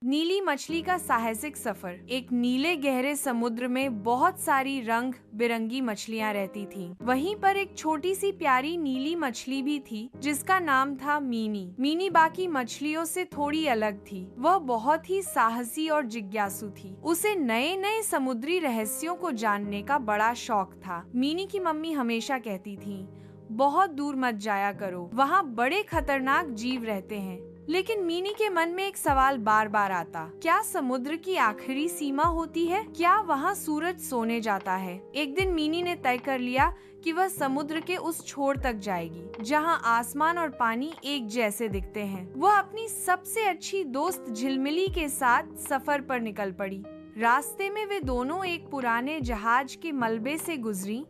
नीली मछली का साहसिक सफर। एक नीले गहरे समुद्र में बहुत सारी रंग बिरंगी मछलियां रहती थीं। वहीं पर एक छोटी सी प्यारी नीली मछली भी थी जिसका नाम था मीनी। मीनी बाकी मछलियों से थोड़ी अलग थी। वह बहुत ही साहसी और जिज्ञासु थी। उसे नए नए समुद्री रहस्यों को जानने का बड़ा शौक था। मीनी की मम्मी हमेशा कहती थी, बहुत दूर मत जाया करो, वहाँ बड़े खतरनाक जीव रहते हैं। लेकिन मीनी के मन में एक सवाल बार बार आता, क्या समुद्र की आखिरी सीमा होती है? क्या वहाँ सूरज सोने जाता है? एक दिन मीनी ने तय कर लिया कि वह समुद्र के उस छोर तक जाएगी जहाँ आसमान और पानी एक जैसे दिखते हैं। वह अपनी सबसे अच्छी दोस्त झिलमिली के साथ सफर पर निकल पड़ी। रास्ते में वे दोनों एक पुराने जहाज के मलबे से गुजरी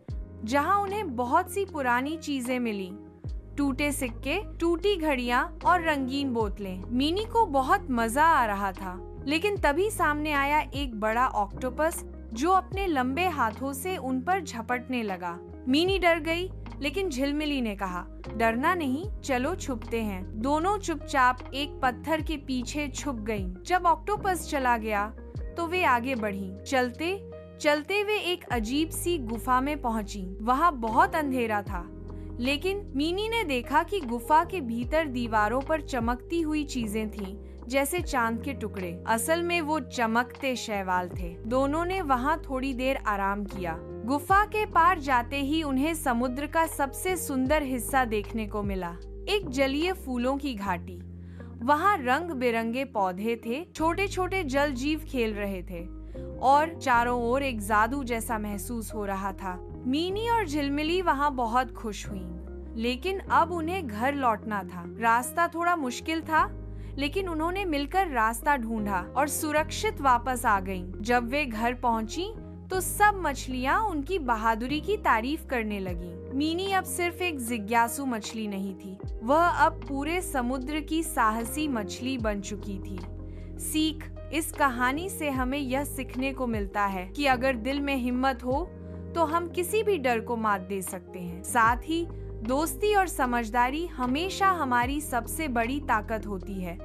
जहाँ उन्हें बहुत सी पुरानी चीजें मिली, टूटे सिक्के, टूटी घड़ियां और रंगीन बोतलें। मीनी को बहुत मजा आ रहा था, लेकिन तभी सामने आया एक बड़ा ऑक्टोपस जो अपने लंबे हाथों से उन पर झपटने लगा। मीनी डर गई, लेकिन झिलमिली ने कहा, डरना नहीं, चलो छुपते हैं। दोनों चुपचाप एक पत्थर के पीछे छुप गईं। जब ऑक्टोपस चला गया तो वे आगे बढ़ीं। चलते चलते वे एक अजीब सी गुफा में पहुंची। वहाँ बहुत अंधेरा था, लेकिन मीनी ने देखा कि गुफा के भीतर दीवारों पर चमकती हुई चीजें थीं, जैसे चांद के टुकड़े। असल में वो चमकते शैवाल थे। दोनों ने वहाँ थोड़ी देर आराम किया। गुफा के पार जाते ही उन्हें समुद्र का सबसे सुंदर हिस्सा देखने को मिला, एक जलीय फूलों की घाटी। वहाँ रंग बिरंगे पौधे थे, छोटे छोटे जल जीव खेल रहे थे और चारों ओर एक जादू जैसा महसूस हो रहा था। मीनी और झिलमिली वहाँ बहुत खुश हुईं, लेकिन अब उन्हें घर लौटना था। रास्ता थोड़ा मुश्किल था, लेकिन उन्होंने मिलकर रास्ता ढूंढा और सुरक्षित वापस आ गईं। जब वे घर पहुंची तो सब मछलियाँ उनकी बहादुरी की तारीफ करने लगीं। मीनी अब सिर्फ एक जिज्ञासु मछली नहीं थी, वह अब पूरे समुद्र की साहसी मछली बन चुकी थी। सीख, इस कहानी से हमें यह सीखने को मिलता है कि अगर दिल में हिम्मत हो तो हम किसी भी डर को मात दे सकते हैं। साथ ही दोस्ती और समझदारी हमेशा हमारी सबसे बड़ी ताकत होती है।